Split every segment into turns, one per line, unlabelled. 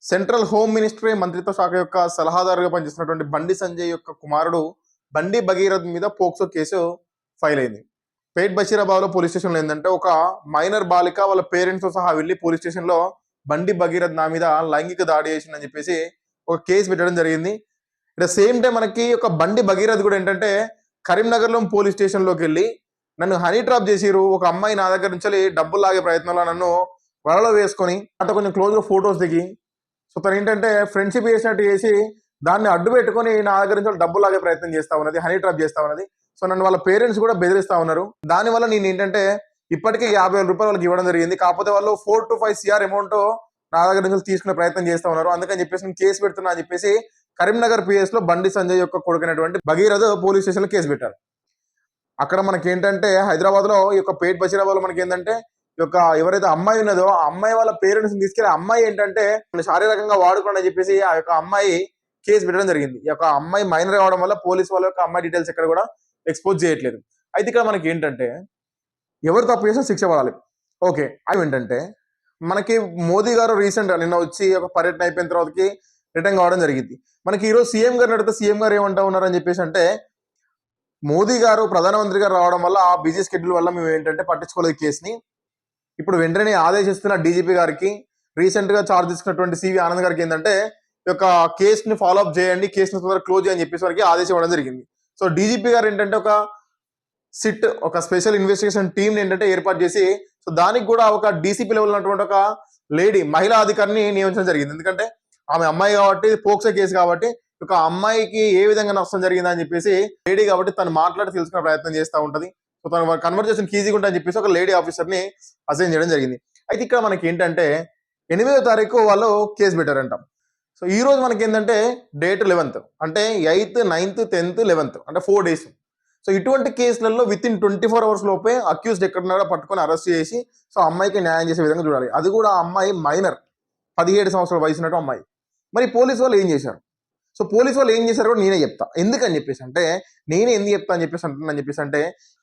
Central home ministry మంత్రిత్వ శాఖ యొక్క సలహాదారుగా పనిచేస్తున్నటువంటి బండి సంజయ్ యొక్క కుమారుడు బండి భగీరథ్ మీద పోక్సో కేసు ఫైల్ అయింది. పేట్ బషీరాబాద్లో పోలీస్ స్టేషన్లో ఏంటంటే ఒక మైనర్ బాలిక వాళ్ళ పేరెంట్స్తో సహా వెళ్ళి పోలీస్ స్టేషన్లో బండి భగీరథ్ నా మీద లైంగిక దాడి చేసిందని చెప్పేసి ఒక కేసు పెట్టడం జరిగింది. అట్ ద సేమ్ టైం మనకి ఒక బండి భగీరథ్ కూడా ఏంటంటే కరీంనగర్లో పోలీస్ స్టేషన్లోకి వెళ్ళి నన్ను హనీ ట్రాప్ చేసిరు, ఒక అమ్మాయి నా దగ్గర నుంచి డబ్బులు లాగే ప్రయత్నంలో నన్ను వలలో వేసుకొని అంటే కొంచెం క్లోజ్గా ఫొటోస్ దిగి సో తను ఏంటంటే ఫ్రెండ్షిప్ చేసినట్టు చేసి దాన్ని అడ్డు పెట్టుకొని నా దగ్గర నుంచి డబ్బులు లాగే ప్రయత్నం చేస్తా ఉన్నది, హనీ ట్రాప్ చేస్తా ఉన్నది. సో నన్ను వాళ్ళ పేరెంట్స్ కూడా బెదిరిస్తా ఉన్నారు. దానివల్ల నేను ఏంటంటే ఇప్పటికీ 50,000 రూపాయలు వాళ్ళకి ఇవ్వడం జరిగింది. కాకపోతే వాళ్ళు 4 to 5 CR అమౌంట్ నా దగ్గర నుంచి తీసుకునే ప్రయత్నం చేస్తా ఉన్నారు. అందుకని చెప్పేసి నేను కేసు పెడుతున్నా అని చెప్పేసి కరీంనగర్ PS లో బండి సంజయ్ యొక్క కొడుకునేటువంటి భగీరథ్ పోలీస్ స్టేషన్ లో కేసు పెట్టారు. అక్కడ మనకి ఏంటంటే హైదరాబాద్ లో ఈ యొక్క పేట్ బషీరాబాద్ లో మనకి ఏంటంటే ఈ యొక్క ఎవరైతే అమ్మాయి ఉన్నదో ఆ అమ్మాయి వాళ్ళ పేరెంట్స్ తీసుకెళ్లి అమ్మాయి ఏంటంటే శారీరకంగా వాడుకోండి అని చెప్పేసి ఆ యొక్క అమ్మాయి కేసు పెట్టడం జరిగింది. ఈ యొక్క అమ్మాయి మైనర్ అవడం వల్ల పోలీస్ వాళ్ళ యొక్క అమ్మాయి డీటెయిల్స్ ఎక్కడ కూడా ఎక్స్పోజ్ చేయట్లేదు. అయితే ఇక్కడ మనకి ఏంటంటే ఎవరు తప్పు చేసినా శిక్ష పడాలి. ఓకే, అవి ఏంటంటే మనకి మోదీ గారు రీసెంట్ గా నిన్న వచ్చి ఒక పర్యటన అయిపోయిన తర్వాతకి రిటర్న్ కావడం జరిగింది. మనకి ఈరోజు సీఎం గారిని అడిగితే సీఎం గారు ఏమంటా ఉన్నారని చెప్పేసి అంటే మోదీ గారు ప్రధానమంత్రి గారు రావడం వల్ల ఆ బిజీ షెడ్యూల్ వల్ల మేము ఏంటంటే పట్టించుకోలేదు కేసుని. ఇప్పుడు వెంటనే ఆదేశిస్తున్న డీజీపీ గారికి రీసెంట్ గా చార్జ్ తీసుకున్నటువంటి సివి ఆనంద్ గారికి ఏంటంటే ఈ యొక్క కేసుని ఫాలో అప్ చేయండి, కేసుని తొందరగా క్లోజ్ చేయని చెప్పేసి వారికి ఆదేశం ఇవ్వడం జరిగింది. సో డీజీపీ గారు ఏంటంటే ఒక సిట్ ఒక స్పెషల్ ఇన్వెస్టిగేషన్ టీమ్ ఏంటంటే ఏర్పాటు చేసి సో దానికి కూడా ఒక డీసీపీ లెవెల్ ఉన్నటువంటి ఒక లేడీ మహిళా అధికారిని నియమించడం జరిగింది. ఎందుకంటే ఆమె అమ్మాయి కాబట్టి పోక్సో కేసు కాబట్టి ఒక అమ్మాయికి ఏ విధంగా నష్టం జరిగిందని చెప్పేసి లేడీ కాబట్టి తను మాట్లాడి తెలుసుకునే ప్రయత్నం చేస్తూ ఉంటది. సో తన కన్వర్జేషన్ ఈజీగా ఉంటాయని చెప్పేసి ఒక లేడీ ఆఫీసర్ ని అసైన్ చేయడం జరిగింది. అయితే ఇక్కడ మనకి ఏంటంటే 8వ తారీఖు వాళ్ళు కేసు పెట్టారంట. సో ఈ రోజు మనకి ఏంటంటే డేట్ 11th అంటే 8th 9th 10th 11th అంటే 4 days. సో ఇటువంటి కేసులలో విత్ ఇన్ 24 hours లోపే అక్యూజ్డ్ ఎక్కడున్నారో పట్టుకొని అరెస్ట్ చేసి సో అమ్మాయికి న్యాయం చేసే విధంగా చూడాలి. అది కూడా ఆ అమ్మాయి మైనర్ 17 సంవత్సరాల వయసున్నట్టు అమ్మాయి. మరి పోలీసు వాళ్ళు ఏం చేశారు? సో పోలీసు వాళ్ళు ఏం చేశారు కూడా నేనే చెప్తా. ఎందుకని చెప్పేసి అంటే నేనే ఎందుకు చెప్తా అని చెప్పేసి అంటున్నాను చెప్పేసి అంటే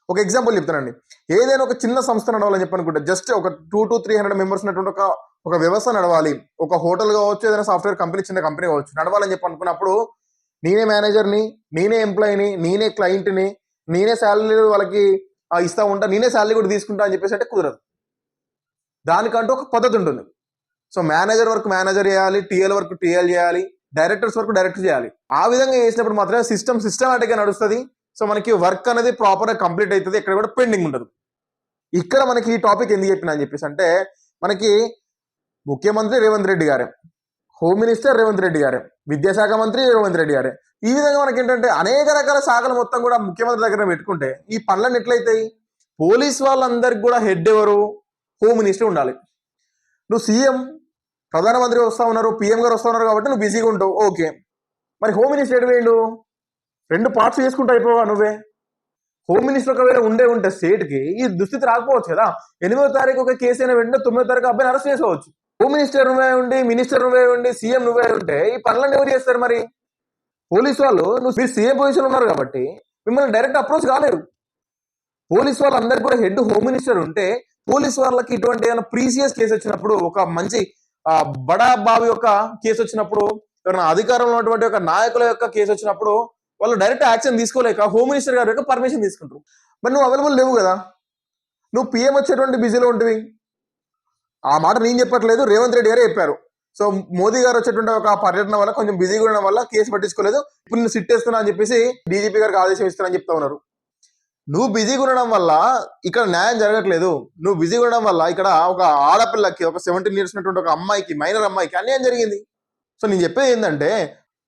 ఒక ఎగ్జాంపుల్ చెప్తానండి. ఏదైనా ఒక చిన్న సంస్థ నడవాలని చెప్పనుకుంటే జస్ట్ ఒక 200 to 300 మెంబర్స్ ఉన్నటువంటి ఒక వ్యవస్థ నడవాలి. ఒక హోటల్ కావచ్చు, ఏదైనా సాఫ్ట్వేర్ కంపెనీ, చిన్న కంపెనీ కావచ్చు, నడవాలని చెప్పి అనుకున్నప్పుడు నేనే మేనేజర్ని, నేనే ఎంప్లాయీని, నేనే క్లయింట్ని, నేనే శాలరీ వాళ్ళకి ఇస్తా ఉంటా, నేనే శాలరీ కూడా తీసుకుంటా అని చెప్పేసి అంటే కుదరదు. దానికంటూ ఒక పద్ధతి ఉంటుంది. సో మేనేజర్ వర్క్ మేనేజర్ చేయాలి, టీఎల్ వర్క్ టీఎల్ చేయాలి, డైరెక్టర్స్ వర్క్ డైరెక్టర్ చేయాలి. ఆ విధంగా చేసినప్పుడు మాత్రమే సిస్టమాటిక్గా నడుస్తుంది. సో మనకి వర్క్ అనేది ప్రాపర్గా కంప్లీట్ అవుతుంది, ఎక్కడ కూడా పెండింగ్ ఉండదు. ఇక్కడ మనకి ఈ టాపిక్ ఎందుకు చెప్పినా అని చెప్పేసి అంటే మనకి ముఖ్యమంత్రి రేవంత్ రెడ్డి గారే, హోమ్ మినిస్టర్ రేవంత్ రెడ్డి గారే, విద్యాశాఖ మంత్రి రేవంత్ రెడ్డి గారే. ఈ విధంగా మనకి ఏంటంటే అనేక రకాల శాఖలు మొత్తం కూడా ముఖ్యమంత్రి దగ్గర పెట్టుకుంటే ఈ పనులన్నీ ఎట్లయితాయి? పోలీస్ వాళ్ళందరికి కూడా హెడ్ ఎవరు? హోమ్ మినిస్టర్ ఉండాలి. నువ్వు సీఎం, ప్రధానమంత్రి వస్తా ఉన్నారు, పిఎం గారు వస్తా ఉన్నారు కాబట్టి నువ్వు బిజీగా ఉంటావు. ఓకే, మరి హోమ్ మినిస్టర్ ఎటువేయండు? 2 parts చేసుకుంటూ అయిపోవా నువ్వే? హోమ్ మినిస్టర్ ఒకవేళ ఉంటే స్టేట్కి ఈ దుస్థితి రాకపోవచ్చు కదా. 8వ తారీఖు ఒక కేసు అయినా వెంటనే 9వ తారీఖు అబ్బాయిని అరెస్ట్ చేసుకోవచ్చు. హోమ్ మినిస్టర్ నువ్వే ఉండి, మినిస్టర్ నువ్వే ఉండి, సీఎం నువ్వే ఉంటే ఈ పనులన్నీ ఎవరు చేస్తారు? మరి పోలీసు వాళ్ళు మీరు సీఎం పొజిషన్ ఉన్నారు కాబట్టి మిమ్మల్ని డైరెక్ట్ అప్రోచ్ కాలేరు. పోలీసు వాళ్ళందరికీ కూడా హెడ్ హోమ్ మినిస్టర్ ఉంటే పోలీసు వాళ్ళకి ఇటువంటి ఏమైనా ప్రీసియస్ కేసు వచ్చినప్పుడు, ఒక మంచి బడా బావి యొక్క కేసు వచ్చినప్పుడు, ఎవరైనా అధికారంలో ఉన్నటువంటి ఒక నాయకుల యొక్క కేసు వచ్చినప్పుడు వాళ్ళు డైరెక్ట్ యాక్షన్ తీసుకోలేక హోమ్ మినిస్టర్ గారి యొక్క పర్మిషన్ తీసుకుంటారు. మరి నువ్వు అవైలబుల్ లేవు కదా, నువ్వు పిఎం వచ్చేటువంటి బిజీలో ఉంటుంది. ఆ మాట నేను చెప్పట్లేదు, రేవంత్ రెడ్డి గారే చెప్పారు. సో మోదీ గారు వచ్చేటువంటి ఒక పర్యటన వల్ల కొంచెం బిజీగా ఉండడం వల్ల కేసు పట్టించుకోలేదు. ఇప్పుడు నేను సిట్ వేస్తున్నా అని చెప్పేసి డీజీపీ గారికి ఆదేశం ఇస్తున్నా అని చెప్తా ఉన్నారు. నువ్వు బిజీగా ఉండడం వల్ల ఇక్కడ న్యాయం జరగట్లేదు. నువ్వు బిజీగా ఉండడం వల్ల ఇక్కడ ఒక ఆడపిల్లకి, ఒక 17 years ఉన్నటువంటి ఒక అమ్మాయికి, మైనర్ అమ్మాయికి అన్యాయం జరిగింది. సో నేను చెప్పేది ఏంటంటే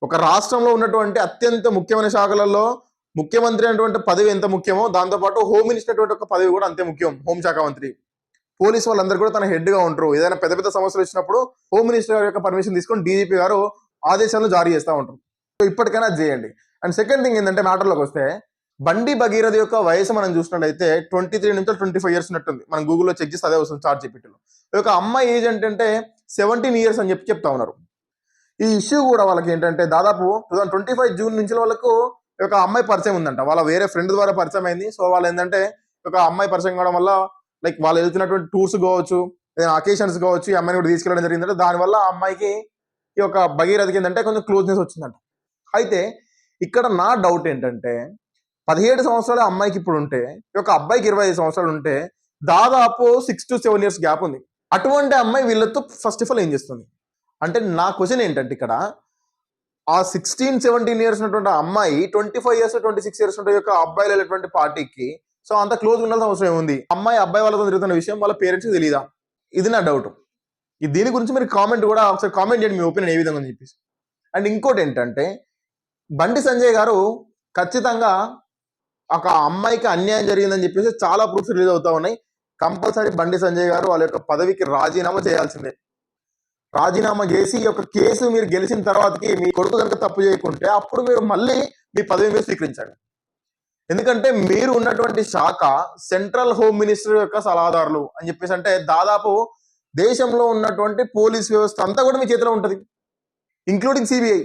ఒక రాష్ట్రంలో ఉన్నటువంటి అత్యంత ముఖ్యమైన శాఖలలో ముఖ్యమంత్రి అనేటువంటి పదవి ఎంత ముఖ్యమో దాంతోపాటు హోమ్ మినిస్టర్ అనేటువంటి ఒక పదవి కూడా అంతే ముఖ్యం. హోంశాఖ మంత్రి, పోలీసు వాళ్ళందరూ కూడా తన హెడ్ గా ఉంటారు. ఏదైనా పెద్ద పెద్ద సమస్యలు వచ్చినప్పుడు హోమ్ మినిస్టర్ గారి యొక్క పర్మిషన్ తీసుకొని డీజీపీ గారు ఆదేశాలను జారీ చేస్తూ ఉంటారు. సో ఇప్పటికైనా అది చేయండి. అండ్ సెకండ్ థింగ్ ఏంటంటే మ్యాటర్లోకి వస్తే బండి భగీరథ యొక్క వయసు మనం చూసినట్లయితే 23 నుంచి 25 years ఉన్నట్టుంది. మనం గూగుల్లో చెక్ చేస్తే అదే వస్తుంది చార్ట్ జీపీటీలో. ఈ యొక్క అమ్మాయి ఏజ్ ఏంటంటే 17 years అని చెప్తా ఉన్నారు. ఈ ఇష్యూ కూడా వాళ్ళకి ఏంటంటే దాదాపు 2025 June నుంచి వాళ్ళకు ఒక అమ్మాయి పరిచయం ఉందంట. వాళ్ళ వేరే ఫ్రెండ్ ద్వారా పరిచయం అయింది. సో వాళ్ళు ఏంటంటే ఒక అమ్మాయి పరిచయం కావడం వల్ల లైక్ వాళ్ళు వెళ్తున్నటువంటి టూర్స్ కావచ్చు, ఏదైనా అకేషన్స్ కావచ్చు, ఈ అమ్మాయిని కూడా తీసుకెళ్ళడం జరిగిందంటే దానివల్ల ఆ అమ్మాయికి ఈ యొక్క భగీరథకి ఏంటంటే కొంచెం క్లోజ్నెస్ వచ్చిందంట. అయితే ఇక్కడ నా డౌట్ ఏంటంటే 17 సంవత్సరాల అమ్మాయికి ఇప్పుడు ఉంటే ఈ యొక్క అబ్బాయికి 25 సంవత్సరాలు ఉంటే దాదాపు 6 to 7 years గ్యాప్ ఉంది. అటువంటి అమ్మాయి వీళ్ళతో ఫస్ట్ ఆఫ్ ఆల్ ఏం చేస్తుంది అంటే నా క్వశ్చన్ ఏంటంటే ఇక్కడ ఆ 16-17 years ఉన్నటువంటి అమ్మాయి 25 years 26 years ఉంటే యొక్క అబ్బాయిలు వెళ్ళేటువంటి పార్టీకి సో అంత క్లోజ్ ఉండాల్సిన అవసరం ఏముంది? అమ్మాయి అబ్బాయి వాళ్ళతో తిరుగుతున్న విషయం వాళ్ళ పేరెంట్స్కి తెలియదా? ఇది నా డౌట్. దీని గురించి మీరు కామెంట్ కూడా ఒకసారి కామెంట్ చేయండి, మీ ఒపీనియన్ ఏ విధంగా అని చెప్పేసి. అండ్ ఇంకోటి ఏంటంటే బండి సంజయ్ గారు ఖచ్చితంగా ఒక అమ్మాయికి అన్యాయం జరిగిందని చెప్పేసి చాలా ప్రూఫ్స్ రిలీజ్ అవుతా ఉన్నాయి. కంపల్సరీ బండి సంజయ్ గారు వాళ్ళ యొక్క పదవికి రాజీనామా చేయాల్సిందే. రాజీనామా చేసి ఈ యొక్క కేసు మీరు గెలిచిన తర్వాతకి మీ కొడుకు కనుక తప్పు చేయకుంటే అప్పుడు మీరు మళ్ళీ మీ పదవి మీద స్వీకరించండి. ఎందుకంటే మీరు ఉన్నటువంటి శాఖ సెంట్రల్ హోమ్ మినిస్టర్ యొక్క సలహాదారులు అని చెప్పేసి అంటే దాదాపు దేశంలో ఉన్నటువంటి పోలీస్ వ్యవస్థ అంతా కూడా మీ చేతిలో ఉంటుంది, ఇంక్లూడింగ్ సిబిఐ.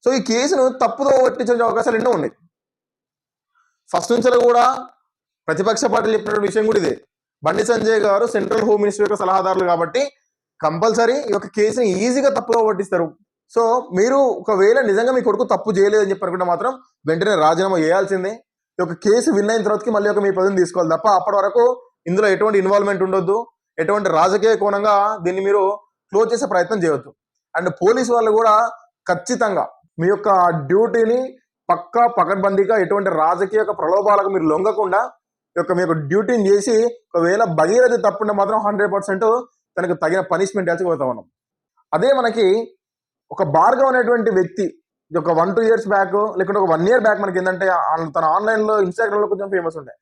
సో ఈ కేసును తప్పుదో పట్టించే అవకాశాలు ఎన్నో ఉన్నాయి. ఫస్ట్ నుంచి కూడా ప్రతిపక్ష పార్టీలు చెప్పినటువంటి విషయం కూడా ఇదే. బండి సంజయ్ గారు సెంట్రల్ హోమ్ మినిస్టర్ యొక్క సలహాదారులు కాబట్టి కంపల్సరీ ఈ యొక్క కేసుని ఈజీగా తప్పుదో పట్టిస్తారు. సో మీరు ఒకవేళ నిజంగా మీ కొడుకు తప్పు చేయలేదని చెప్పి అనుకుంటే మాత్రం వెంటనే రాజీనామా చేయాల్సిందే. ఈ యొక్క కేసు విన్ అయిన తర్వాతకి మళ్ళీ ఒక మీ పదవిని తీసుకోవాలి తప్ప అప్పటి వరకు ఇందులో ఎటువంటి ఇన్వాల్వ్మెంట్ ఉండొద్దు, ఎటువంటి రాజకీయ కోణంగా దీన్ని మీరు క్లోజ్ చేసే ప్రయత్నం చేయొద్దు. అండ్ పోలీసు వాళ్ళు కూడా ఖచ్చితంగా మీ యొక్క డ్యూటీని పక్కా పకడ్బందీగా ఎటువంటి రాజకీయ ప్రలోభాలకు మీరు లొంగకుండా మీ యొక్క డ్యూటీని చేసి ఒకవేళ భగీరథి తప్పుంటే మాత్రం 100% తనకు తగిన పనిష్మెంట్ వేసిపోతా ఉన్నాం. అదే మనకి ఒక భార్గవ్ అనేటువంటి వ్యక్తి ఒక 1-2 years బ్యాక్ లేకుంటే ఒక 1 year బ్యాక్ మనకి ఏంటంటే తన ఆన్లైన్లో ఇన్స్టాగ్రామ్లో కొంచెం ఫేమస్ ఉండే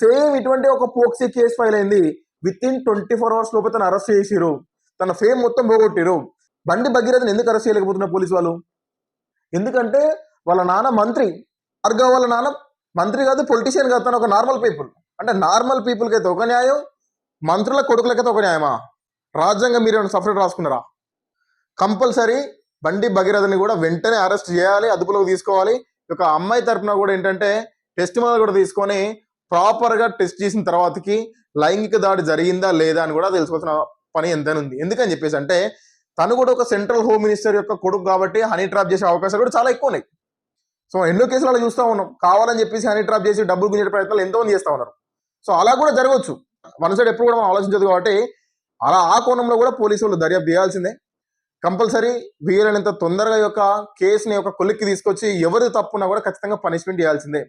సేమ్ ఇటువంటి ఒక పోక్సీ కేసు ఫైల్ అయింది. విత్-ఇన్ 24 hours లోపు తను అరెస్ట్ చేసిరు, తన ఫేమ్ మొత్తం పోగొట్టిరు. బండి భగీరథని ఎందుకు అరెస్ట్ చేయలేకపోతున్నారు పోలీసు వాళ్ళు? ఎందుకంటే వాళ్ళ నాన్న మంత్రి, భార్గవ్ వాళ్ళ నాన్న మంత్రి కాదు, పొలిటీషియన్ కాదు, తను ఒక నార్మల్ పీపుల్. అంటే నార్మల్ పీపుల్కి అయితే ఒక న్యాయం, మంత్రుల కొడుకులకైతే ఒక న్యాయమా? రాజ్యాంగం మీరు ఏమైనా సపరేట్ రాసుకున్నారా? కంపల్సరీ బండి భగీరథని కూడా వెంటనే అరెస్ట్ చేయాలి, అదుపులోకి తీసుకోవాలి. ఒక అమ్మాయి తరపున కూడా ఏంటంటే టెస్ట్ మొదలు కూడా తీసుకొని ప్రాపర్గా టెస్ట్ చేసిన తర్వాతకి లైంగిక దాడి జరిగిందా లేదా అని కూడా తెలుసుకోవాల్సిన పని ఎంతైనా ఉంది. ఎందుకని చెప్పేసి అంటే తను కూడా ఒక సెంట్రల్ హోమ్ మినిస్టర్ యొక్క కొడుకు కాబట్టి హనీ ట్రాప్ చేసే అవకాశాలు కూడా చాలా ఎక్కువ ఉన్నాయి. సో ఎన్నో కేసులు చూస్తూ ఉన్నాం, కావాలని చెప్పేసి హనీ ట్రాప్ చేసి డబ్బులు గుంజే ప్రయత్నాలు ఎంతోమంది చేస్తూ ఉన్నారు. సో అలా కూడా జరగవచ్చు, వన్ సైడ్ ఎప్పుడు కూడా మనం ఆలోచించదు కాబట్టి అలా ఆ కోణంలో కూడా పోలీసు వాళ్ళు దర్యాప్తు చేయాల్సిందే. కంపల్సరీ వీలైనంత తొందరగా యొక్క కేసుని ఒక కొలిక్కి తీసుకొచ్చి ఎవరు తప్పున్నా కూడా ఖచ్చితంగా పనిష్మెంట్ చేయాల్సిందే.